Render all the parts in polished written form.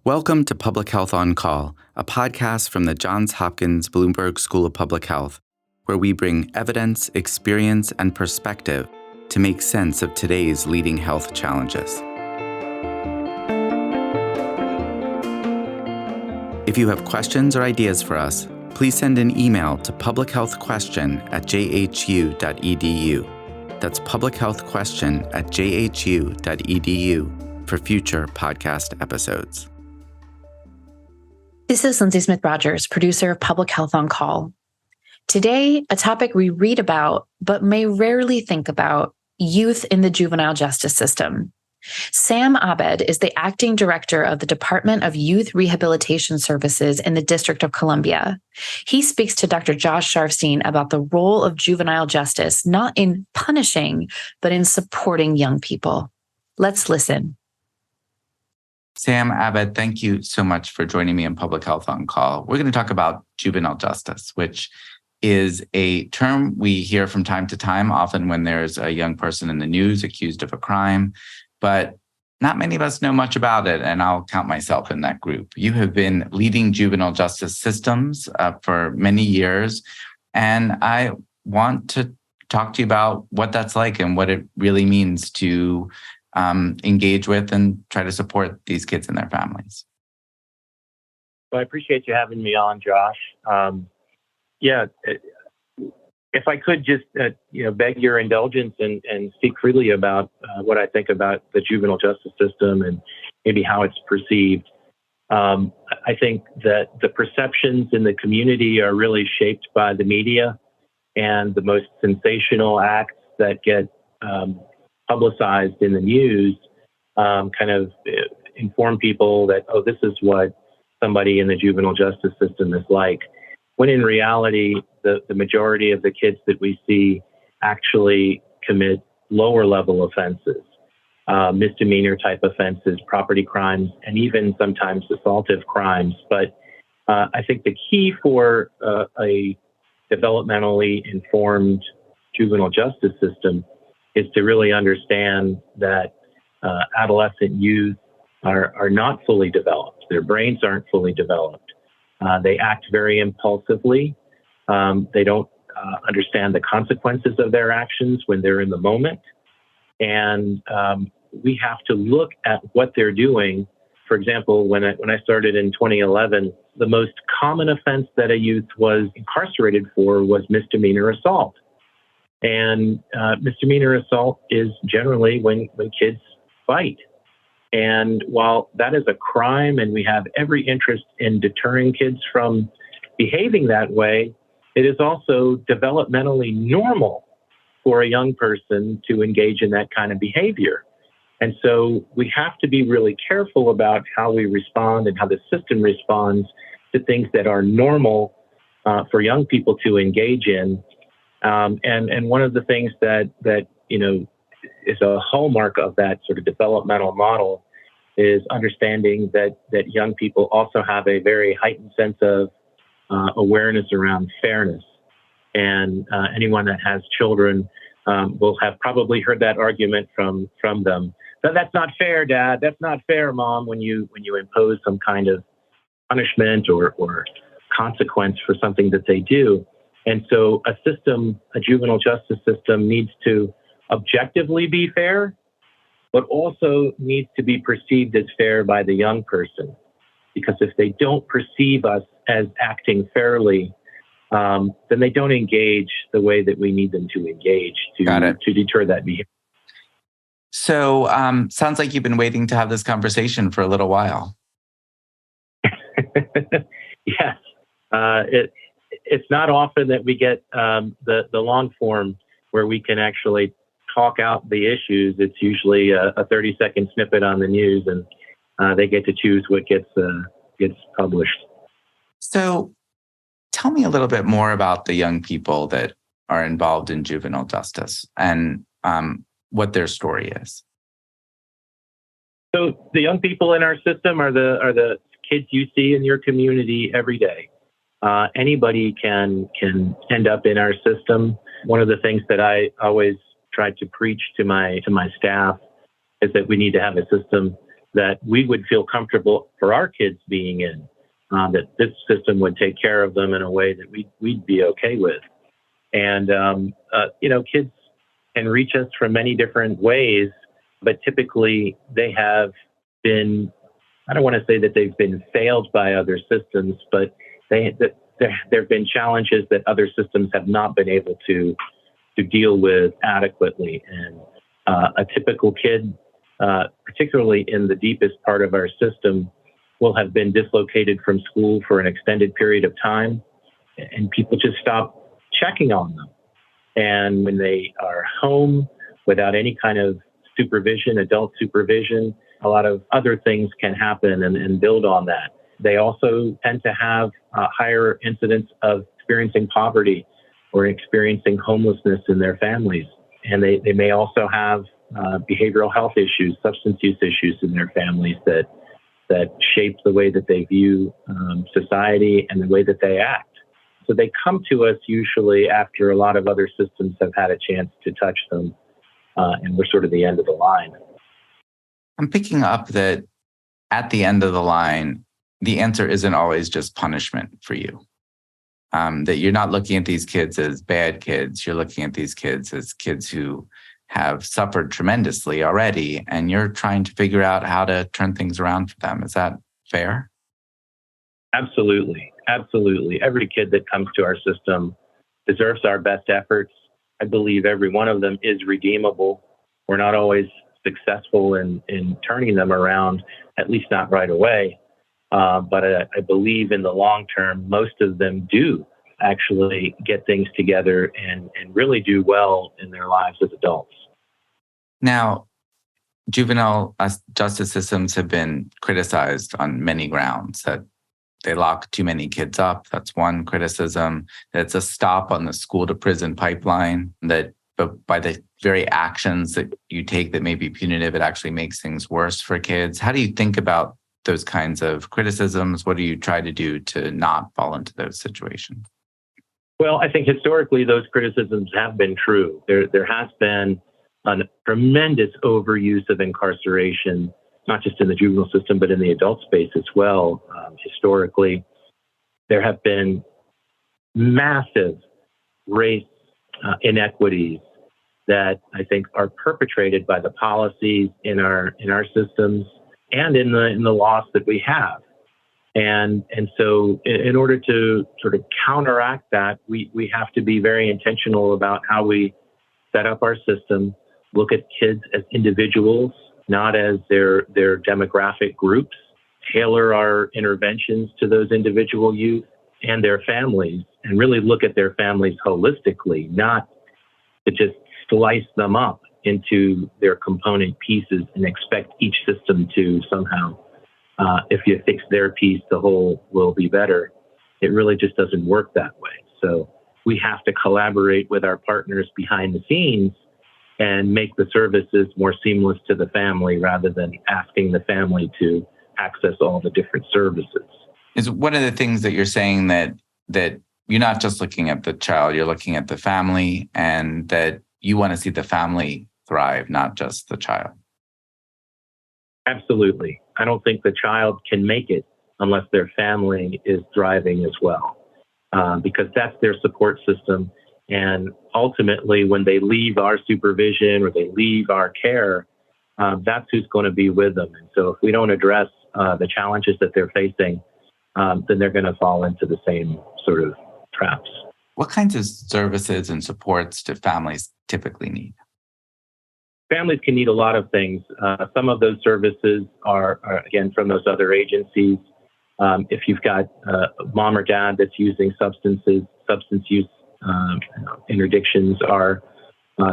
Welcome to Public Health on Call, a podcast from the Johns Hopkins Bloomberg School of Public Health, where we bring evidence, experience, and perspective to make sense of today's leading health challenges. If you have questions or ideas for us, please send an email to publichealthquestion@jhu.edu. That's publichealthquestion@jhu.edu for future podcast episodes. This is Lindsay Smith-Rogers, producer of Public Health on Call. Today, a topic we read about but may rarely think about: youth in the juvenile justice system. Sam Abed is the acting director of the Department of Youth Rehabilitation Services in the District of Columbia. He speaks to Dr. Josh Sharfstein about the role of juvenile justice, not in punishing, but in supporting young people. Let's listen. Sam Abed, thank you so much for joining me in Public Health on Call. We're going to talk about juvenile justice, which is a term we hear from time to time, often when there's a young person in the news accused of a crime, but not many of us know much about it, and I'll count myself in that group. You have been leading juvenile justice systems for many years, and I want to talk to you about what that's like and what it really means to engage with and try to support these kids and their families. Well, I appreciate you having me on, Josh. If I could just, beg your indulgence and speak freely about what I think about the juvenile justice system and maybe how it's perceived. I think that the perceptions in the community are really shaped by the media, and the most sensational acts that get publicized in the news kind of inform people that, oh, this is what somebody in the juvenile justice system is like. When in reality, the majority of the kids that we see actually commit lower level offenses, misdemeanor type offenses, property crimes, and even sometimes assaultive crimes. But I think the key for a developmentally informed juvenile justice system is to really understand that adolescent youth are not fully developed. Their brains aren't fully developed. They act very impulsively. They don't understand the consequences of their actions when they're in the moment. And we have to look at what they're doing. For example, when I started in 2011, the most common offense that a youth was incarcerated for was misdemeanor assault. And misdemeanor assault is generally when kids fight. And while that is a crime and we have every interest in deterring kids from behaving that way, it is also developmentally normal for a young person to engage in that kind of behavior. And so we have to be really careful about how we respond and how the system responds to things that are normal for young people to engage in. And one of the things that is a hallmark of that sort of developmental model is understanding that young people also have a very heightened sense of awareness around fairness. And anyone that has children will have probably heard that argument from them. That's not fair, Dad. That's not fair, Mom, when you impose some kind of punishment or consequence for something that they do. And so a juvenile justice system needs to objectively be fair, but also needs to be perceived as fair by the young person. Because if they don't perceive us as acting fairly, then they don't engage the way that we need them to engage to deter that behavior. So sounds like you've been waiting to have this conversation for a little while. Yes. It's not often that we get the long form where we can actually talk out the issues. It's usually a 30-second snippet on the news, and they get to choose what gets published. So tell me a little bit more about the young people that are involved in juvenile justice and what their story is. So the young people in our system are the kids you see in your community every day. Anybody can end up in our system. One of the things that I always try to preach to my staff is that we need to have a system that we would feel comfortable for our kids being in, that this system would take care of them in a way that we'd be okay with. And, kids can reach us from many different ways, but typically they have been, I don't want to say that they've been failed by other systems, but there have been challenges that other systems have not been able to deal with adequately. And a typical kid, particularly in the deepest part of our system, will have been dislocated from school for an extended period of time, and people just stop checking on them. And when they are home without any kind of supervision, adult supervision, a lot of other things can happen and build on that. They also tend to have a higher incidence of experiencing poverty or experiencing homelessness in their families. And they may also have behavioral health issues, substance use issues in their families that shape the way that they view society and the way that they act. So they come to us usually after a lot of other systems have had a chance to touch them, and we're sort of the end of the line. I'm picking up that at the end of the line, the answer isn't always just punishment for you. That you're not looking at these kids as bad kids. You're looking at these kids as kids who have suffered tremendously already, and you're trying to figure out how to turn things around for them. Is that fair? Absolutely. Absolutely. Every kid that comes to our system deserves our best efforts. I believe every one of them is redeemable. We're not always successful in turning them around, at least not right away. But I believe in the long term, most of them do actually get things together and really do well in their lives as adults. Now, juvenile justice systems have been criticized on many grounds. That they lock too many kids up. That's one criticism. That it's a stop on the school to prison pipeline. That by the very actions that you take that may be punitive, it actually makes things worse for kids. How do you think about those kinds of criticisms? What do you try to do to not fall into those situations? Well, I think historically those criticisms have been true. There has been a tremendous overuse of incarceration, not just in the juvenile system, but in the adult space as well. Historically, there have been massive race inequities that I think are perpetrated by the policies in our systems and in the laws that we have. And so in order to sort of counteract that, we have to be very intentional about how we set up our system, look at kids as individuals, not as their demographic groups, tailor our interventions to those individual youth and their families, and really look at their families holistically, not to just slice them up into their component pieces and expect each system to somehow, if you fix their piece, the whole will be better. It really just doesn't work that way. So we have to collaborate with our partners behind the scenes and make the services more seamless to the family rather than asking the family to access all the different services. Is one of the things that you're saying that you're not just looking at the child, you're looking at the family, and that you want to see the family thrive, not just the child? Absolutely. I don't think the child can make it unless their family is thriving as well, because that's their support system. And ultimately, when they leave our supervision or they leave our care, that's who's going to be with them. And so if we don't address the challenges that they're facing, then they're going to fall into the same sort of traps. What kinds of services and supports do families typically need? Families can need a lot of things. Some of those services are again, from those other agencies. If you've got mom or dad that's using substance use interdictions are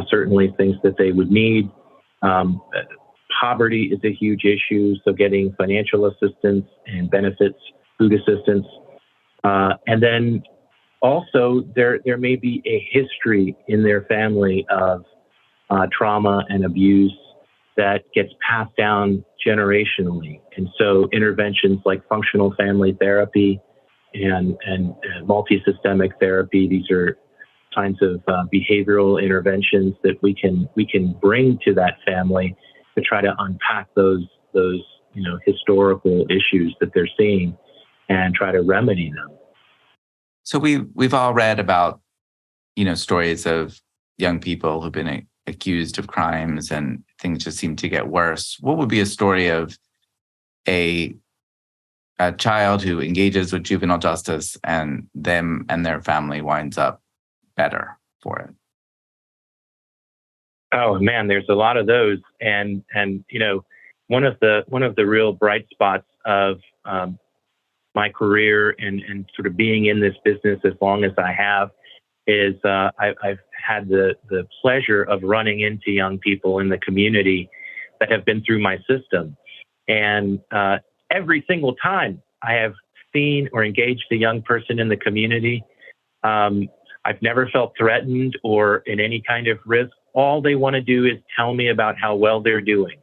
certainly things that they would need. Poverty is a huge issue, so getting financial assistance and benefits, food assistance. And then also there may be a history in their family of trauma and abuse that gets passed down generationally. And so interventions like functional family therapy and multi-systemic therapy, these are kinds of behavioral interventions that we can bring to that family to try to unpack those historical issues that they're seeing and try to remedy them. So we've all read about, stories of young people who've been accused of crimes and things just seem to get worse. What would be a story of a child who engages with juvenile justice and them and their family winds up better for it? Oh man, there's a lot of those, and one of the real bright spots of my career and sort of being in this business as long as I have is I've had the pleasure of running into young people in the community that have been through my system, and every single time I have seen or engaged a young person in the community, I've never felt threatened or in any kind of risk. All they want to do is tell me about how well they're doing,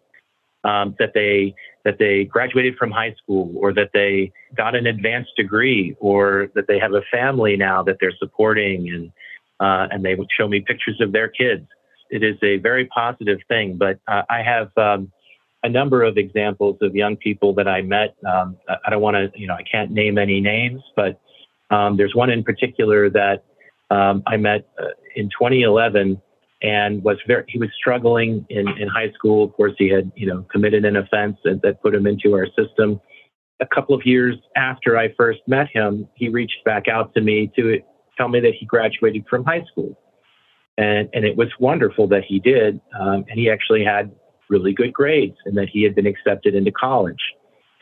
that they graduated from high school, or that they got an advanced degree, or that they have a family now that they're supporting, and they would show me pictures of their kids. It is a very positive thing. But I have a number of examples of young people that I met. I don't want to, I can't name any names, but there's one in particular that I met in 2011. And he was struggling in high school. Of course, he had, committed an offense that put him into our system. A couple of years after I first met him, he reached back out to me to tell me that he graduated from high school. And it was wonderful that he did. And he actually had really good grades and that he had been accepted into college.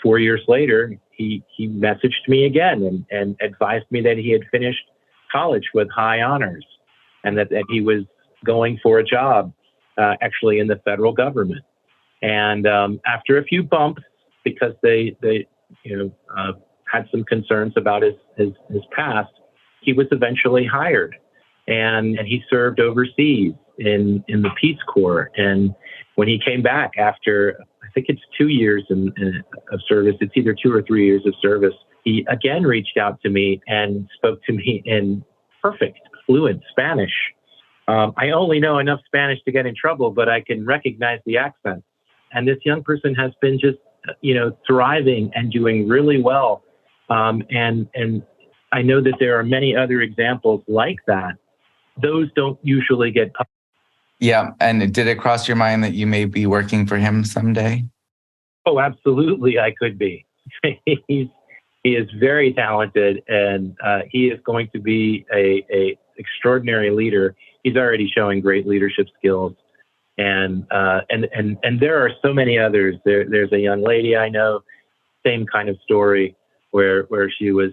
4 years later, he messaged me again and advised me that he had finished college with high honors and that he was going for a job, actually in the federal government. And after a few bumps, because they had some concerns about his past, he was eventually hired, and he served overseas in the Peace Corps. And when he came back after, I think it's 2 years of service, it's either 2 or 3 years of service, he again reached out to me and spoke to me in perfect, fluent Spanish. I only know enough Spanish to get in trouble, but I can recognize the accent. And this young person has been just, thriving and doing really well. And I know that there are many other examples like that. Those don't usually get published. Yeah. And did it cross your mind that you may be working for him someday? Oh, absolutely. I could be. He is very talented, and he is going to be a extraordinary leader. He's already showing great leadership skills, and there are so many others. There's a young lady I know, same kind of story, where she was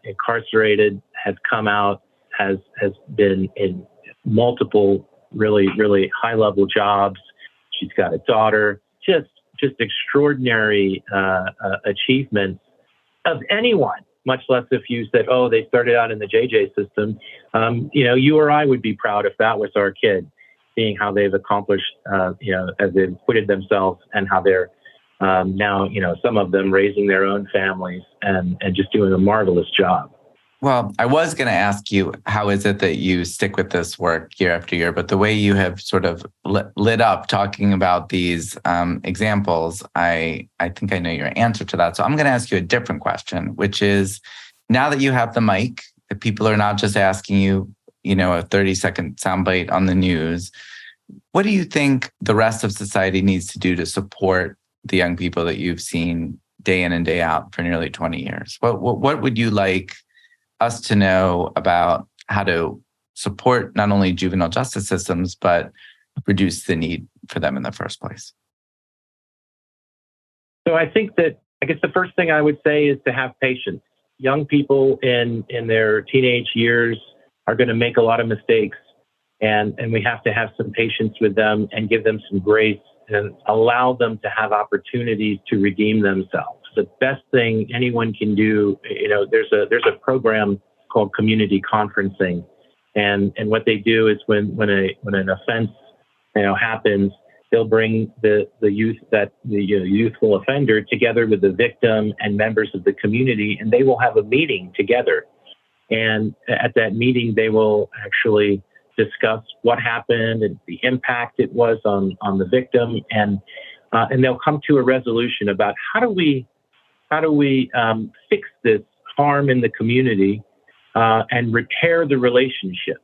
incarcerated, has come out, has been in multiple really, really high level jobs. She's got a daughter. Just extraordinary achievements of anyone, much less if you said, oh, they started out in the JJ system. You or I would be proud if that was our kid, seeing how they've accomplished, as they've acquitted themselves, and how they're now, some of them raising their own families and just doing a marvelous job. Well, I was going to ask you, how is it that you stick with this work year after year? But the way you have sort of lit up talking about these examples, I think I know your answer to that. So I'm going to ask you a different question, which is, now that you have the mic, that people are not just asking you, a 30-second soundbite on the news, what do you think the rest of society needs to do to support the young people that you've seen day in and day out for nearly 20 years? What would you like us to know about how to support not only juvenile justice systems, but reduce the need for them in the first place? So I think that, I guess the first thing I would say is to have patience. Young people in their teenage years are going to make a lot of mistakes, and we have to have some patience with them and give them some grace and allow them to have opportunities to redeem themselves. The best thing anyone can do, there's a program called community conferencing, and what they do is when an offense happens, they'll bring the youthful offender together with the victim and members of the community, and they will have a meeting together. And at that meeting, they will actually discuss what happened and the impact it was on the victim, and and they'll come to a resolution about how do we fix this harm in the community and repair the relationship.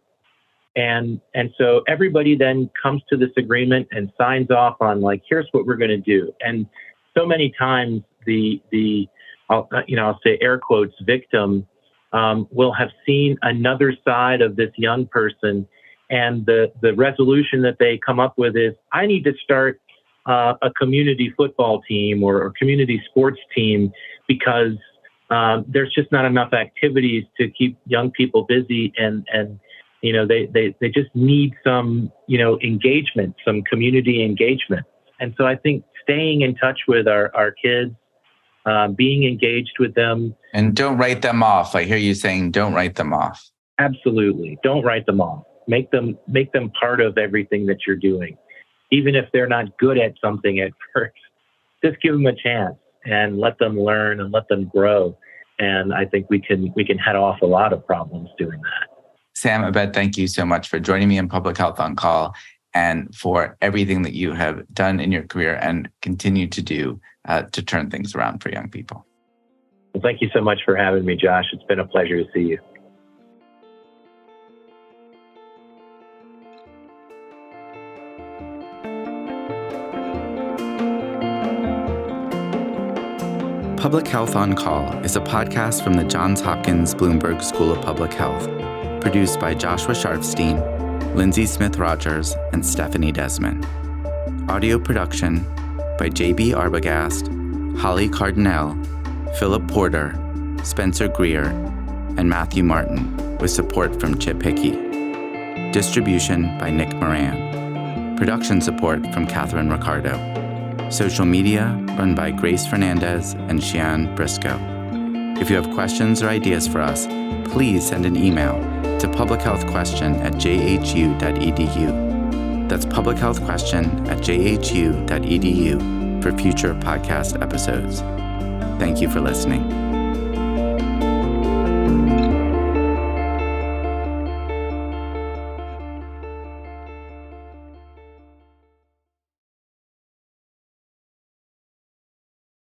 And so everybody then comes to this agreement and signs off on, like, here's what we're going to do. And so many times I'll say air quotes, victim will have seen another side of this young person. And the resolution that they come up with is, I need to start a community football team or a community sports team because there's just not enough activities to keep young people busy. And they just need some, engagement, some community engagement. And so I think staying in touch with our kids, being engaged with them. And don't write them off. I hear you saying don't write them off. Absolutely. Don't write them off. Make them part of everything that you're doing. Even if they're not good at something at first, just give them a chance and let them learn and let them grow. And I think we can head off a lot of problems doing that. Sam Abed, thank you so much for joining me in Public Health on Call and for everything that you have done in your career and continue to do to turn things around for young people. Well, thank you so much for having me, Josh. It's been a pleasure to see you. Public Health on Call is a podcast from the Johns Hopkins Bloomberg School of Public Health, produced by Joshua Sharfstein, Lindsay Smith-Rogers, and Stephanie Desmond. Audio production by J.B. Arbogast, Holly Cardinale, Philip Porter, Spencer Greer, and Matthew Martin, with support from Chip Hickey. Distribution by Nick Moran. Production support from Catherine Ricardo. Social media run by Grace Fernandez and Shian Briscoe. If you have questions or ideas for us, please send an email to publichealthquestion@jhu.edu. That's publichealthquestion@jhu.edu for future podcast episodes. Thank you for listening.